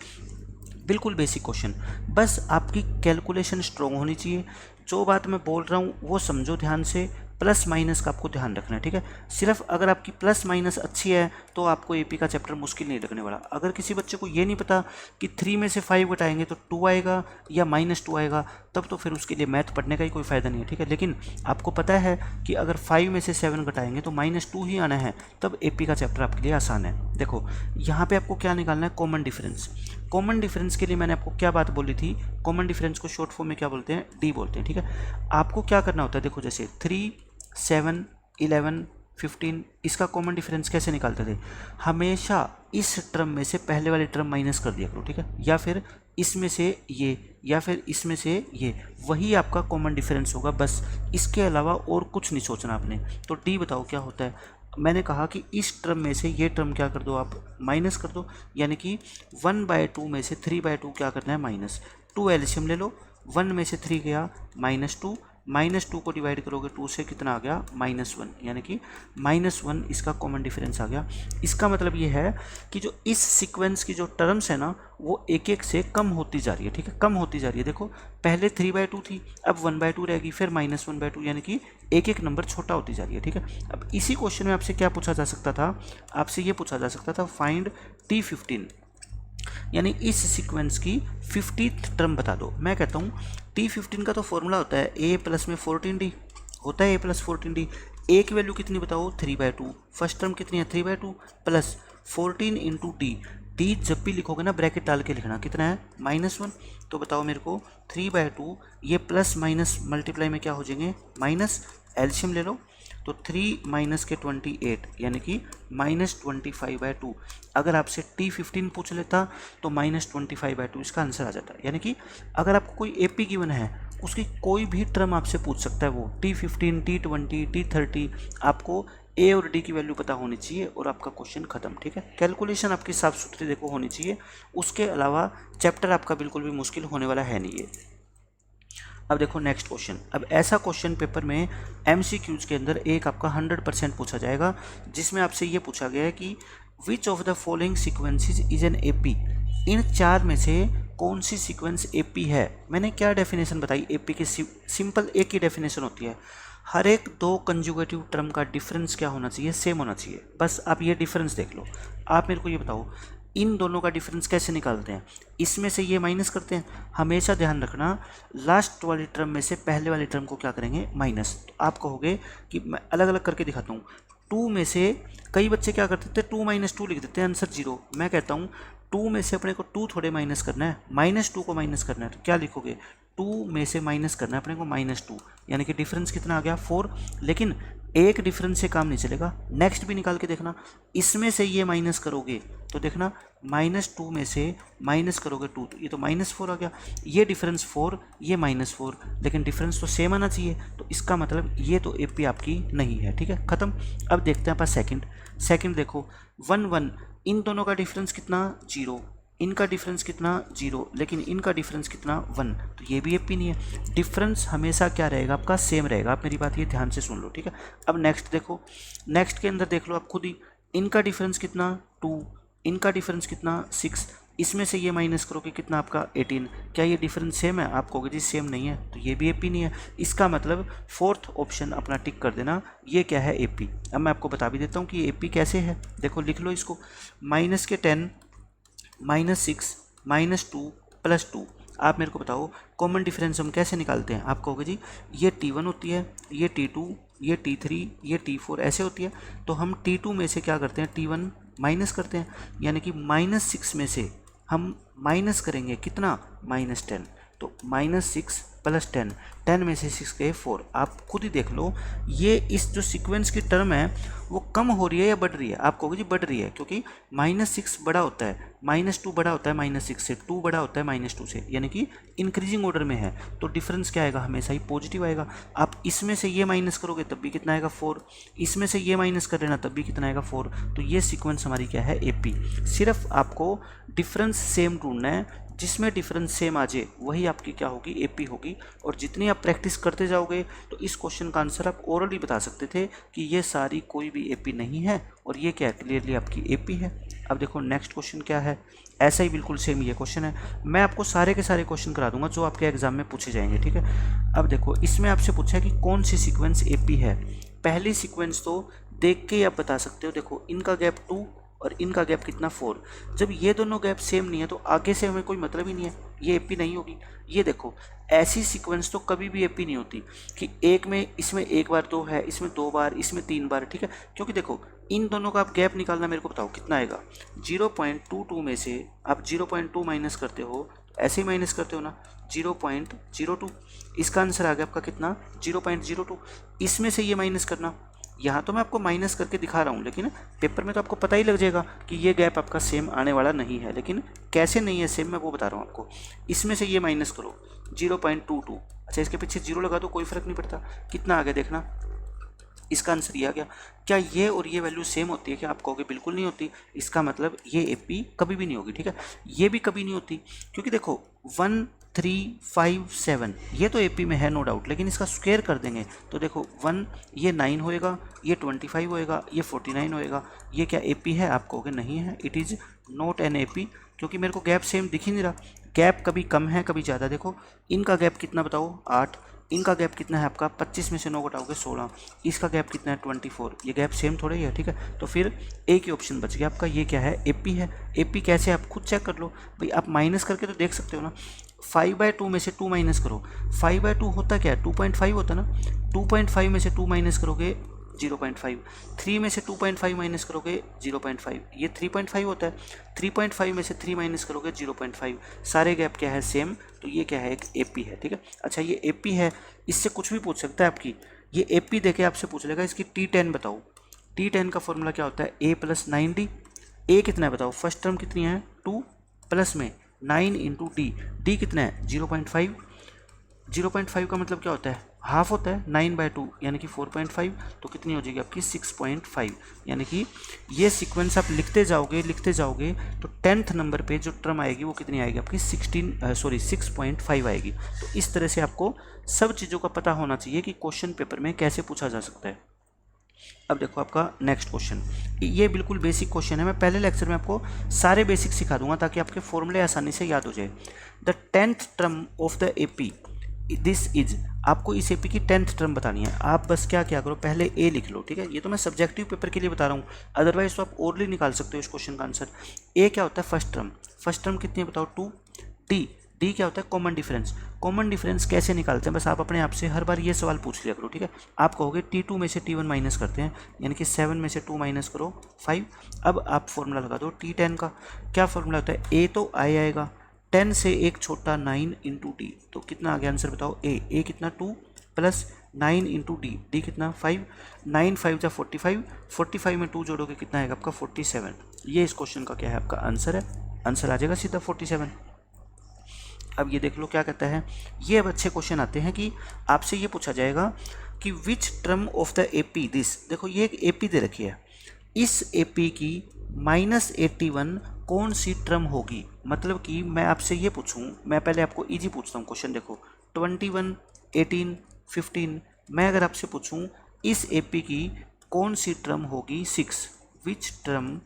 A: बिल्कुल बेसिक क्वेश्चन। बस आपकी कैलकुलेशन स्ट्रॉन्ग होनी चाहिए, जो बात मैं बोल रहा हूँ वो समझो ध्यान से, प्लस माइनस का आपको ध्यान रखना है, ठीक है। सिर्फ अगर आपकी प्लस माइनस अच्छी है तो आपको एपी का चैप्टर मुश्किल नहीं लगने वाला। अगर किसी बच्चे को ये नहीं पता कि 3 में से 5 घटाएंगे तो 2 आएगा या -2 आएगा, तब तो फिर उसके लिए मैथ पढ़ने का ही कोई फ़ायदा नहीं है, ठीक है। लेकिन आपको पता है कि अगर 5 में से 7 घटाएंगे तो -2 ही आना है, तब एपी का चैप्टर आपके लिए आसान है। देखो यहाँ पर आपको क्या निकालना है, कॉमन डिफरेंस। कॉमन डिफरेंस के लिए मैंने आपको क्या बात बोली थी, कॉमन डिफरेंस को शॉर्ट फॉर्म में क्या बोलते हैं, डी बोलते हैं, ठीक है। आपको क्या करना होता है, देखो जैसे 3, 7, 11, 15 इसका कॉमन डिफरेंस कैसे निकालते थे, हमेशा इस टर्म में से पहले वाली टर्म माइनस कर दिया करो, ठीक है। या फिर इसमें से ये या फिर इसमें से ये, वही आपका कॉमन डिफरेंस होगा, बस इसके अलावा और कुछ नहीं सोचना आपने। तो डी बताओ क्या होता है, मैंने कहा कि इस टर्म में से ये टर्म क्या कर दो, आप माइनस कर दो, यानी कि 1/2 में से 3/2 क्या करना है, -2 एलसीएम ले लो। 1 में से 3 गया -2, -2 को डिवाइड करोगे 2 से, कितना आ गया, -1, यानी कि -1 इसका कॉमन डिफरेंस आ गया। इसका मतलब ये है कि जो इस सीक्वेंस की जो टर्म्स है ना वो एक एक से कम होती जा रही है, ठीक है, कम होती जा रही है। देखो पहले 3/2 थी, अब 1/2 रहेगी, फिर -1/2, यानी कि एक एक नंबर छोटा होती जा रही है, ठीक है। अब इसी क्वेश्चन में आपसे क्या पूछा जा सकता था, आपसे ये पूछा जा सकता था फाइंड T15, यानी इस सीक्वेंस की 50th टर्म बता दो। मैं कहता हूँ T15 का तो फॉर्मूला होता है a प्लस में 14d, होता है a प्लस 14d। a की वैल्यू कितनी बताओ, 3/2, फर्स्ट टर्म कितनी है 3/2 प्लस 14 इंटू d जब भी लिखोगे ना ब्रैकेट डाल के लिखना, कितना है -1। तो बताओ मेरे को 3/2 ये प्लस माइनस मल्टीप्लाई में क्या हो जाएंगे, माइनस, एलसीएम ले लो तो 3 माइनस के 28 यानी कि -25/2। अगर आपसे T15 पूछ लेता तो -25/2 इसका आंसर आ जाता है। यानी कि अगर आपको कोई एपी गिवन है उसकी कोई भी टर्म आपसे पूछ सकता है, वो T15, T20, T30, आपको ए और डी की वैल्यू पता होनी चाहिए और आपका क्वेश्चन खत्म, ठीक है। कैलकुलेशन आपकी साफ सुथरी देखो होनी चाहिए, उसके अलावा चैप्टर आपका बिल्कुल भी मुश्किल होने वाला है नहीं है। अब देखो नेक्स्ट क्वेश्चन। अब ऐसा क्वेश्चन पेपर में एमसीक्यूज के अंदर एक आपका 100% पूछा जाएगा, जिसमें आपसे ये पूछा गया है कि which of the following sequences is an AP. इन 4 में से कौन सी सीक्वेंस एपी है। मैंने क्या डेफिनेशन बताई एपी की, सिंपल एक ही डेफिनेशन होती है, हर एक 2 कंजुगेटिव टर्म का डिफरेंस क्या होना चाहिए, सेम होना चाहिए। बस आप ये डिफरेंस देख लो। आप मेरे को ये बताओ इन दोनों का डिफरेंस कैसे निकालते हैं, इसमें से ये माइनस करते हैं। हमेशा ध्यान रखना लास्ट वाली टर्म में से पहले वाली टर्म को क्या करेंगे, माइनस। तो आप कहोगे कि मैं अलग अलग करके दिखाता हूँ। 2 में से कई बच्चे क्या करते थे, 2 - 2 लिख देते हैं, आंसर 0। मैं कहता हूँ 2 में से अपने को 2 थोड़े माइनस करना है, -2 को माइनस करना है, तो क्या लिखोगे, 2 में से माइनस करना है अपने को -2, यानी कि डिफरेंस कितना आ गया, 4। लेकिन एक डिफरेंस से काम नहीं चलेगा, नेक्स्ट भी निकाल के देखना। इसमें से ये माइनस करोगे तो देखना -2 में से माइनस करोगे 2, तो ये तो -4 आ गया। ये डिफरेंस 4, ये -4, लेकिन डिफरेंस तो सेम आना चाहिए, तो इसका मतलब ये तो एपी आपकी नहीं है, ठीक है, खत्म। अब देखते हैं अपन सेकंड देखो 1 1, इन दोनों का डिफरेंस कितना, 0, इनका डिफरेंस कितना, 0, लेकिन इनका डिफरेंस कितना, 1, तो ये भी एपी नहीं है। डिफरेंस हमेशा क्या रहेगा आपका, सेम रहेगा। आप मेरी बात ये ध्यान से सुन लो, ठीक है। अब नेक्स्ट देखो, नेक्स्ट के अंदर देख लो आप खुद ही, इनका डिफरेंस कितना, 2, इनका डिफरेंस कितना, 6, इसमें से ये माइनस करोगे कितना आपका, 18। क्या ये डिफरेंस सेम है, आप कहोगे जी सेम नहीं है, तो ये भी एपी नहीं है। इसका मतलब 4th ऑप्शन अपना टिक कर देना, ये क्या है, एपी। अब मैं आपको बता भी देता हूँ कि ये एपी कैसे है। देखो लिख लो इसको, -10 -6 -2 +2। आप मेरे को बताओ कॉमन डिफरेंस हम कैसे निकालते हैं। आप कहोगे जी ये T1 होती है, ये T2, ये T3, ये T4 ऐसे होती है। तो हम T2 में से क्या करते हैं, T1 माइनस करते हैं, यानी कि -6 में से हम माइनस करेंगे कितना, -10। तो -6 प्लस 10, 10 में से 6 गए 4। आप खुद ही देख लो, ये इस जो सीक्वेंस की टर्म है वो कम हो रही है या बढ़ रही है? आप कहोगे जी बढ़ रही है, क्योंकि -6 बड़ा होता है, -2 बड़ा होता है -6 से, 2 बड़ा होता है -2 से, यानी कि इंक्रीजिंग ऑर्डर में है, तो डिफरेंस क्या आएगा? हमेशा ही पॉजिटिव आएगा। आप इसमें से ये माइनस करोगे तब भी कितना आएगा? 4। इसमें से ये माइनस कर लेना तब भी कितना आएगा? 4। तो ये सीक्वेंस हमारी क्या है? AP। सिर्फ आपको डिफरेंस सेम ढूंढना है, जिसमें डिफरेंस सेम आ जाए वही आपकी क्या होगी? AP होगी। और जितनी आप प्रैक्टिस करते जाओगे तो इस क्वेश्चन का आंसर आप ओरली बता सकते थे कि ये सारी कोई भी AP नहीं है और ये क्या क्लियरली आपकी AP है। अब देखो नेक्स्ट क्वेश्चन क्या है, ऐसा ही बिल्कुल सेम ये क्वेश्चन है। मैं आपको सारे के सारे क्वेश्चन करा दूंगा जो आपके एग्जाम में पूछे जाएंगे, ठीक है। अब देखो इसमें आपसे पूछा है कि कौन सी सीक्वेंस AP है। पहली सीक्वेंस तो देख के ही आप बता सकते हो। देखो इनका गैप 2 और इनका गैप कितना? 4। जब ये दोनों गैप सेम नहीं है तो आगे से हमें कोई मतलब ही नहीं है, ये AP नहीं होगी। ये देखो ऐसी सीक्वेंस तो कभी भी AP नहीं होती कि एक में इसमें एक बार 2 है, इसमें 2 बार, इसमें 3 बार, ठीक है। क्योंकि देखो इन दोनों का आप गैप निकालना, मेरे को बताओ कितना आएगा? 0.22 में से आप 0.2 माइनस करते हो, ऐसे ही माइनस करते हो ना, 0.02। इसका आंसर आ गया आपका कितना? 0.02। इसमें से ये माइनस करना, यहाँ तो मैं आपको माइनस करके दिखा रहा हूँ, लेकिन पेपर में तो आपको पता ही लग जाएगा कि ये गैप आपका सेम आने वाला नहीं है। लेकिन कैसे नहीं है सेम, मैं वो बता रहा हूँ आपको। इसमें से ये माइनस करो 0.22, अच्छा इसके पीछे 0 लगा दो, कोई फर्क नहीं पड़ता। कितना आ गया देखना, इसका आंसर ये आ गया। क्या ये और ये वैल्यू सेम होती है? क्या आप कहोगे बिल्कुल नहीं होती। इसका मतलब ये AP कभी भी नहीं होगी, ठीक है। ये भी कभी नहीं होती, क्योंकि देखो 1 3 5 7 ये तो AP में है नो डाउट, लेकिन इसका स्क्वायर कर देंगे तो देखो 1 ये 9 होएगा, ये 25 होएगा, ये 49 होएगा। ये क्या AP है? आप कहोगे नहीं है, it is not an AP, क्योंकि मेरे को गैप सेम दिख ही नहीं रहा। गैप कभी कम है कभी ज़्यादा। देखो इनका गैप कितना बताओ? 8। इनका गैप कितना है आपका? 25 में से 9 घटाओगे 16। इसका गैप कितना है? 24। ये गैप सेम थोड़ा ही है, ठीक है। तो फिर एक ही ऑप्शन बच गया आपका, ये क्या है? AP है। AP कैसे? आप खुद चेक कर लो भाई, आप माइनस करके तो देख सकते हो ना। 5/2 में से 2 माइनस करो, 5/2 होता क्या है? 2.5 होता ना। 2.5 में से 2 माइनस करोगे 0.5, 3 में से 2.5 माइनस करोगे 0.5, ये 3.5 होता है। 3.5 में से 3 माइनस करोगे 0.5। सारे गैप क्या है? सेम। तो ये क्या है? एक AP है, ठीक है। अच्छा ये AP है, इससे कुछ भी पूछ सकता है आपकी। ये AP देके आपसे पूछ लेगा इसकी T10 बताओ। T10 का फॉर्मूला क्या होता है? A + 9D। A कितना है बताओ? फर्स्ट टर्म कितनी है? 2 प्लस में 9 × D। D कितना है? 0.5। 0.5 का मतलब क्या होता है? हाफ होता है। 9/2 यानी कि 4.5, तो कितनी हो जाएगी आपकी? 6.5। यानी कि ये सीक्वेंस आप लिखते जाओगे तो 10th नंबर पे जो टर्म आएगी वो कितनी आएगी आपकी? 6.5 आएगी। तो इस तरह से आपको सब चीज़ों का पता होना चाहिए कि क्वेश्चन पेपर में कैसे पूछा जा सकता है। अब देखो आपका नेक्स्ट क्वेश्चन, ये बिल्कुल बेसिक क्वेश्चन है। मैं पहले लेक्चर में आपको सारे बेसिक सिखा दूंगा ताकि आपके फॉर्मूले आसानी से याद हो जाए। The 10th term of the AP this is, आपको इस AP की 10th टर्म बतानी है। आप बस क्या करो, पहले A लिख लो, ठीक है। ये तो मैं सब्जेक्टिव पेपर के लिए बता रहा हूँ, अदरवाइज तो आप ओरली निकाल सकते हो इस क्वेश्चन का आंसर। A क्या होता है? First term. फर्स्ट टर्म कितनी है बताओ? 2। D क्या होता है? Common difference. कॉमन डिफरेंस कैसे निकालते हैं? बस आप अपने आप से हर बार ये सवाल पूछ लिया करो, ठीक है। आप कहोगे T2 में से T1 माइनस करते हैं, यानी कि 7 में से 2 माइनस करो 5। अब आप फॉर्मूला लगा दो T10 का। क्या फॉर्मूला होता है? A तो I आएगा, 10 से एक छोटा 9 × D, तो कितना आ गया आंसर बताओ? A कितना? 2 प्लस 9 × D। D कितना? 5। 9 5 जा 45, 45 में 2 जोड़ोगे कितना आएगा आपका? 47। ये इस क्वेश्चन का क्या है? आपका आंसर है। आंसर आ जाएगा सीधा 47। अब ये देख लो क्या कहता है। ये अब अच्छे क्वेश्चन आते हैं कि आपसे ये पूछा जाएगा कि which term of the AP this. देखो ये एक AP दे रखी है, इस AP की -81 कौन सी टर्म होगी। मतलब कि मैं आपसे ये पूछूं, मैं पहले आपको इजी पूछता हूँ क्वेश्चन। देखो 21 18 15, मैं अगर आपसे पूछूं इस AP की कौन सी टर्म होगी 6, which term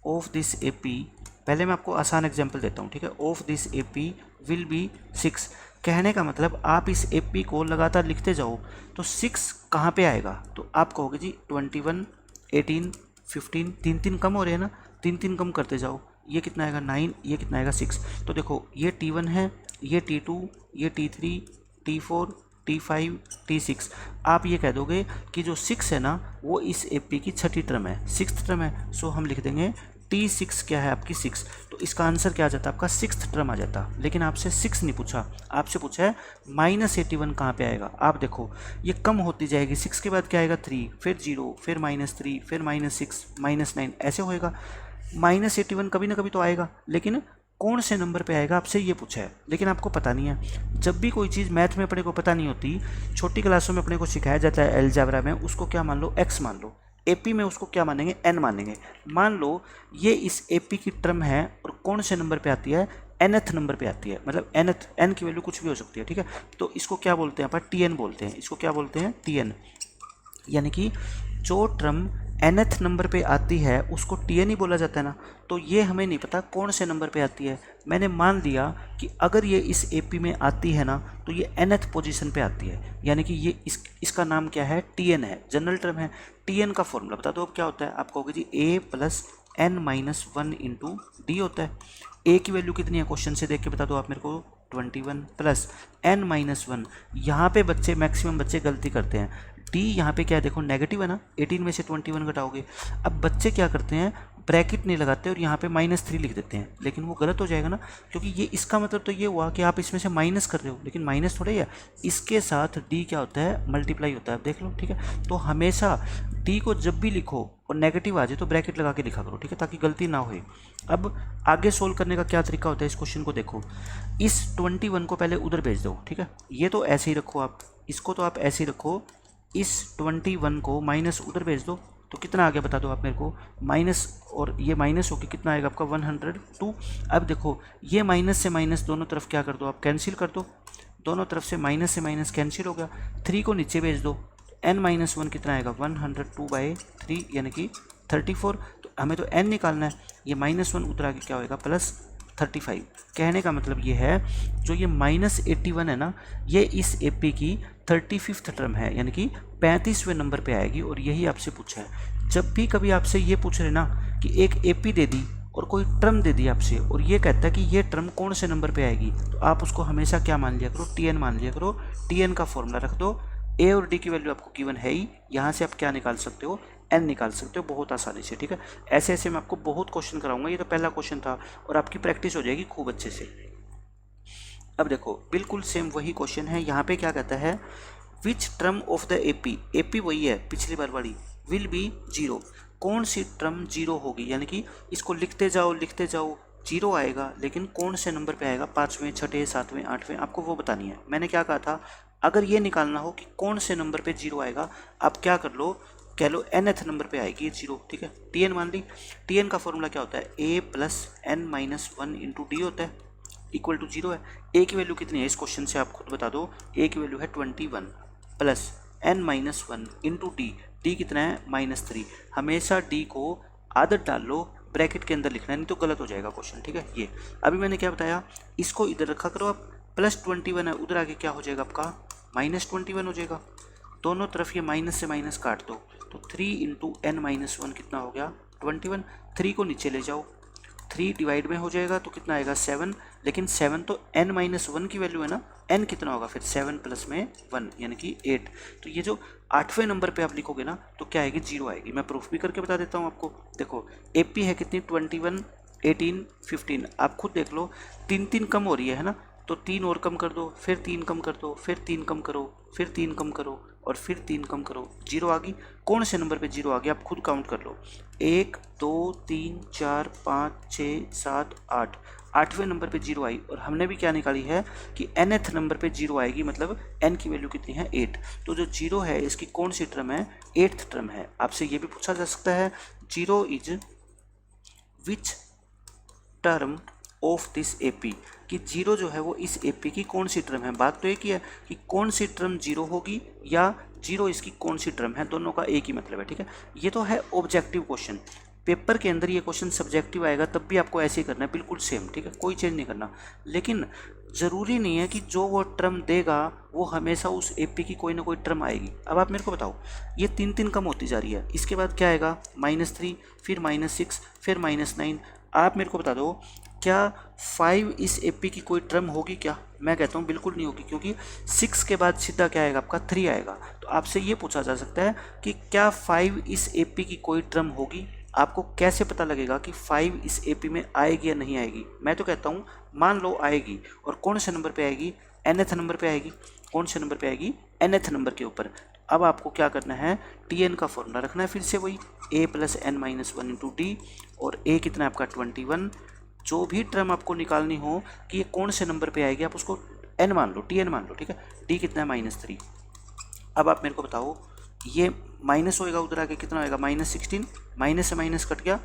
A: of this AP। पहले मैं आपको आसान एग्जांपल देता हूँ, ठीक है। Of this AP will be 6। कहने का मतलब आप इस AP को लगातार लिखते जाओ तो 6 कहाँ पे आएगा? तो आप कहोगे जी 21 18 15, 3 कम हो रहे हैं ना, 3 कम करते जाओ। ये कितना आएगा? 9। ये कितना आएगा? 6। तो देखो ये T1 है, ये T2, ये T3, T4, T5, T6। आप ये कह दोगे कि जो 6 है ना वो इस AP की छठी टर्म है, 6th टर्म है। सो हम लिख देंगे T6 क्या है आपकी 6, तो इसका आंसर क्या आ जाता आपका 6th टर्म आ जाता। लेकिन आपसे 6 नहीं पूछा, आपसे पूछा है -81 कहाँ पे आएगा। आप देखो ये कम होती जाएगी, 6 के बाद क्या आएगा 3, फिर 0, फिर -3, फिर -6, -9, ऐसे होएगा। -81 कभी ना कभी तो आएगा, लेकिन कौन से नंबर पे आएगा आपसे ये पूछा है, लेकिन आपको पता नहीं है। जब भी कोई चीज़ मैथ में अपने को पता नहीं होती, छोटी क्लासों में अपने को सिखाया जाता है अलजेब्रा में, उसको क्या मान लो x मान लो, एपी में उसको क्या मानेंगे n मानेंगे। मान लो ये इस एपी की टर्म है और कौन से नंबर पे आती है, nth नंबर पे आती है, मतलब n की वैल्यू कुछ भी हो सकती है, ठीक है। तो इसको क्या बोलते हैं अपन, tn बोलते हैं, इसको क्या बोलते हैं tn, यानी कि जो टर्म nth नंबर पे आती है उसको tn ही बोला जाता है ना। तो ये हमें नहीं पता कौन से नंबर पे आती है, मैंने मान लिया कि अगर ये इस AP में आती है ना तो ये nth पोजीशन पे आती है, यानी कि ये इसका नाम क्या है, tn है, जनरल टर्म है। tn का फॉर्मूला बता दो अब क्या होता है, आप कहोगे जी a + n-1 इंटू डी होता है। a की वैल्यू कितनी है क्वेश्चन से देख के बता दो आप मेरे को, 21 + n-1। यहाँ पे बच्चे मैक्सिमम बच्चे गलती करते हैं, डी यहाँ पे क्या है देखो नेगेटिव है ना, 18 में से 21 घटाओगे। अब बच्चे क्या करते हैं, ब्रैकेट नहीं लगाते और यहाँ पे -3 लिख देते हैं, लेकिन वो गलत हो जाएगा ना, क्योंकि ये इसका मतलब तो ये हुआ कि आप इसमें से माइनस कर रहे हो, लेकिन माइनस थोड़ा ही है, इसके साथ डी क्या होता है, मल्टीप्लाई होता है, आप देख लो, ठीक है। तो हमेशा डी को जब भी लिखो और नेगेटिव आ जाए तो ब्रैकेट लगा के लिखा करो, ठीक है, ताकि गलती ना हो। अब आगे सोल्व करने का क्या तरीका होता है, इस क्वेश्चन को देखो, इस 21 को पहले उधर भेज दो, ठीक है, ये तो ऐसे ही रखो आप, इसको तो आप ऐसे ही रखो, इस 21 को माइनस उधर भेज दो, तो कितना आ गया बता दो आप मेरे को, माइनस और ये माइनस होकर कितना आएगा आपका 102। अब देखो ये माइनस से माइनस दोनों तरफ क्या कर दो आप, कैंसिल कर दो, दोनों तरफ से माइनस कैंसिल हो गया। 3 को नीचे भेज दो, n-1 कितना आएगा 102/3 यानी कि 34। तो हमें तो n निकालना है, ये -1 उधर आके क्या होएगा +35। कहने का मतलब ये है जो ये -81 है ना, ये इस AP की 35th टर्म है, यानी कि 35वें नंबर पे आएगी, और यही आपसे पूछा है। जब भी कभी आपसे ये पूछ रहे ना कि एक AP दे दी और कोई टर्म दे दी आपसे और ये कहता है कि ये टर्म कौन से नंबर पे आएगी, तो आप उसको हमेशा क्या मान लिया करो, tn मान लिया करो। tn का फॉर्मूला रख दो, a और d की वैल्यू आपको गिवन है ही, यहाँ से आप क्या निकाल सकते हो, n निकाल सकते हो बहुत आसानी से, ठीक है। ऐसे ऐसे मैं आपको बहुत क्वेश्चन कराऊंगा, ये तो पहला क्वेश्चन था और आपकी प्रैक्टिस हो जाएगी खूब अच्छे से। अब देखो बिल्कुल सेम वही क्वेश्चन है, यहाँ पे क्या कहता है, which term of the AP वही है पिछली बार वाली, विल बी 0, कौन सी टर्म 0 होगी, यानी कि इसको लिखते जाओ 0 आएगा, लेकिन कौन से नंबर पे आएगा, 5वें, 6ठे, 7वें, 8वें, आपको वो बतानी है। मैंने क्या कहा था, अगर ये निकालना हो कि कौन से नंबर पे 0 आएगा, आप क्या कर लो, कह लो nth नंबर पे आएगी 0, ठीक है। tn मान ली, tn का फॉर्मूला क्या होता है, a + n-1 इंटू डी होता है, इक्वल टू 0 है। a की वैल्यू कितनी है इस क्वेश्चन से आप खुद बता दो, a की वैल्यू है 21 + n-1 इंटू डी कितना है -3। हमेशा d को आदत डाल लो, ब्रैकेट के अंदर लिखना है, नहीं तो गलत हो जाएगा क्वेश्चन, ठीक है। ये अभी मैंने क्या बताया, इसको इधर रखा करो आप, +21 है, उधर आगे क्या हो जाएगा आपका -21 हो जाएगा, दोनों तरफ ये माइनस से माइनस काट दो, तो 3 × n-1 कितना हो गया 21। 3 को नीचे ले जाओ, 3 डिवाइड में हो जाएगा तो कितना आएगा 7, लेकिन 7 तो n-1 की वैल्यू है ना, n कितना होगा फिर 7 + में 1 यानी कि 8। तो ये जो 8वें नंबर पे आप लिखोगे ना तो क्या आएगी 0 आएगी। मैं प्रूफ भी करके बता देता हूँ आपको, देखो AP है कितनी 21, 18, 15, आप खुद देख लो, 3 कम हो रही है ना, तो 3 और कम कर दो, फिर 3 कम कर दो, फिर 3 कम करो, फिर 3 कम करो और फिर 3 कम करो, 0 आ गई। कौन से नंबर पे 0 आ गया आप खुद काउंट कर लो, 1 2 3 4 5 6 7 8, 8वें नंबर पे 0 आई, और हमने भी क्या निकाली है कि nth नंबर पे 0 आएगी, मतलब n की वैल्यू कितनी है 8। तो जो 0 है इसकी कौन सी टर्म है, 8th टर्म है। आपसे ये भी पूछा जा सकता है 0 is which term of this AP, कि 0 जो है वो इस AP की कौन सी टर्म है। बात तो एक ही है कि कौन सी टर्म 0 होगी या 0 इसकी कौन सी टर्म है, दोनों का एक ही मतलब है, ठीक है। ये तो है ऑब्जेक्टिव क्वेश्चन, पेपर के अंदर ये क्वेश्चन सब्जेक्टिव आएगा तब भी आपको ऐसे ही करना है, बिल्कुल सेम, ठीक है, कोई चेंज नहीं करना। लेकिन ज़रूरी नहीं है कि जो वो टर्म देगा वो हमेशा उस AP की कोई ना कोई टर्म आएगी। अब आप मेरे को बताओ, ये 3 कम होती जा रही है, इसके बाद क्या आएगा -3, फिर -6, फिर -9। आप मेरे को बता दो क्या 5 इस AP की कोई टर्म होगी क्या? मैं कहता हूँ बिल्कुल नहीं होगी, क्योंकि 6 के बाद सीधा क्या आएगा आपका 3 आएगा। तो आपसे ये पूछा जा सकता है कि क्या 5 इस AP की कोई टर्म होगी? आपको कैसे पता लगेगा कि 5 इस एपी में आएगी या नहीं आएगी? मैं तो कहता हूँ मान लो आएगी, और कौन से नंबर पे आएगी? nth नंबर पे आएगी। कौन से नंबर पे आएगी? nth नंबर के ऊपर। अब आपको क्या करना है, Tn का फॉर्मूला रखना है, फिर से वही a plus n minus 1 into D, और a कितना है आपका 21। जो भी टर्म आपको निकालनी हो कि ये कौन से नंबर पे आएगी, आप उसको n मान लो, Tn मान लो, ठीक है। d कितना है -3। अब आप मेरे को बताओ, ये माइनस होएगा, उधर आके कितना होएगा -16, माइनस से माइनस कट गया,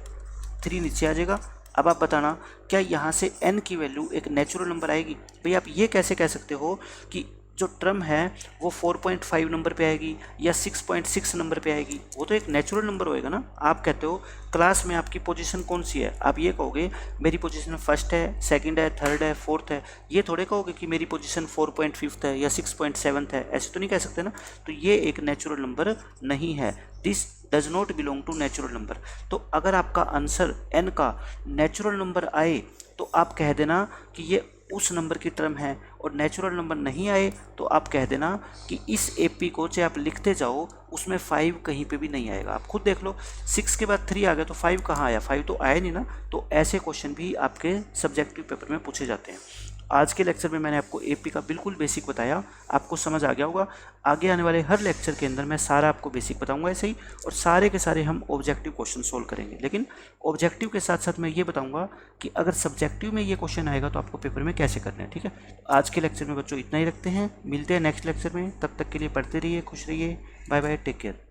A: 3 नीचे आ जाएगा। अब आप बताना क्या यहाँ से n की वैल्यू एक नेचुरल नंबर आएगी? भाई आप ये कैसे कह सकते हो कि जो टर्म है वो 4.5 नंबर पे आएगी या 6.6 नंबर पे आएगी? वो तो एक नेचुरल नंबर होएगा ना। आप कहते हो क्लास में आपकी पोजीशन कौन सी है, आप ये कहोगे मेरी पोजीशन फर्स्ट है, सेकंड है, थर्ड है, फोर्थ है। ये थोड़े कहोगे कि मेरी पोजीशन 4.5 है या 6.7 है, ऐसे तो नहीं कह सकते ना। तो ये एक नेचुरल नंबर नहीं है, this does not belong to natural number. तो अगर आपका आंसर n का नेचुरल नंबर आए तो आप कह देना कि ये उस नंबर की टर्म है, और नेचुरल नंबर नहीं आए तो आप कह देना कि इस एपी को चाहे आप लिखते जाओ उसमें 5 कहीं पे भी नहीं आएगा। आप खुद देख लो, 6 के बाद 3 आ गया तो 5 कहाँ आया? 5 तो आया नहीं ना। तो ऐसे क्वेश्चन भी आपके सब्जेक्टिव पेपर में पूछे जाते हैं। आज के लेक्चर में मैंने आपको एपी का बिल्कुल बेसिक बताया, आपको समझ आ गया होगा। आगे आने वाले हर लेक्चर के अंदर मैं सारा आपको बेसिक बताऊंगा ऐसे ही, और सारे के सारे हम ऑब्जेक्टिव क्वेश्चन सोल्व करेंगे। लेकिन ऑब्जेक्टिव के साथ साथ मैं ये बताऊंगा कि अगर सब्जेक्टिव में ये क्वेश्चन आएगा तो आपको पेपर में कैसे करना है, ठीक है। आज के लेक्चर में बच्चों इतना ही रखते हैं, मिलते हैं नेक्स्ट लेक्चर में। तब तक के लिए पढ़ते रहिए, खुश रहिए, बाय बाय, टेक केयर।